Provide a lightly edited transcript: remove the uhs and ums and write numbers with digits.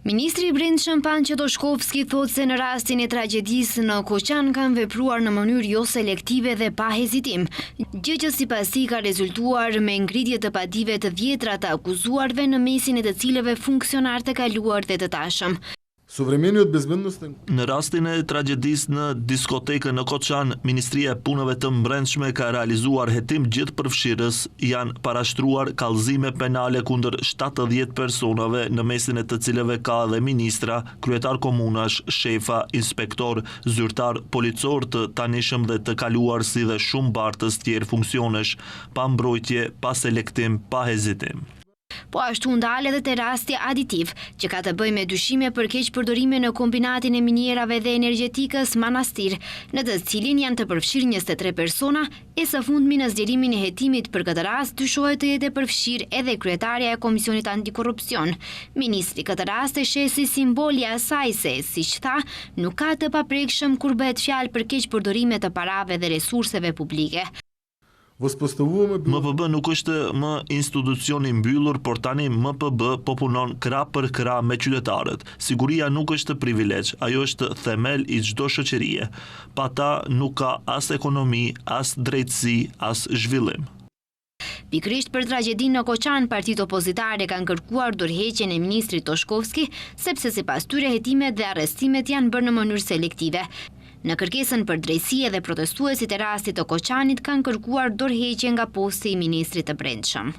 Ministri i Brendshëm Panço Toshkovski thotë se në rastin e tragjedisë në Koçan kanë vepruar në mënyrë jo selektive dhe pa hezitim, gjë që sipas tij ka rezultuar me ngritje të padive të vjetra të akuzuarve në mesin e të cilëve funksionarë të kaluar dhe të tashëm. Në rastin e tragjedisë në diskotekën në Koçan, Ministria e Punëve të Brendshme ka realizuar hetim gjithë përfshirës, janë parashtruar kallëzime penale kundër 70 personave, në mesin e të cilëve ka edhe ministra, kryetar komunash, shefa, inspektor, zyrtar, policor të tanishëm dhe të kaluar si dhe shumë bartës tjerë funksionesh, pa mbrojtje, pa selektim, pa hezitim. Po ashtu ndal edhe te rasti aditiv, që ka të bëjë me dyshime për keq përdorime në kombinatin e minierave dhe energjetikës Manastir, në të cilin janë të përfshirë 23 persona, e së fundmi në zgjerimin e hetimit për këtë rast dyshohet të jetë përfshirë edhe kryetarja e Komisionit Antikorrupsion. Ministri këtë rast e sheh si simbol i asaj se, siç tha, nuk ka të paprekshëm kur bëhet fjalë për keq përdorime të parave dhe resurseve publike. MPB nuk është më institucion i mbyllur, por tani MPB po punon krah për krah me qytetarët. Siguria nuk është privilegj, ajo është themel i çdo shoqërie. Pa ta nuk ka as ekonomi, as drejtësi, as zhvillim. Pikërisht për tragjedinë në Koçan, partitë opozitare kanë kërkuar dorëheqjen e ministrit Toshkovski, sepse sipas tyre hetimet dhe arrestimet janë bërë në mënyrë selektive. Në kërkesën për drejtësi edhe protestuesit e rastit të Koçanit kanë kërkuar dorëheqje nga posti i ministrit të Brendshëm.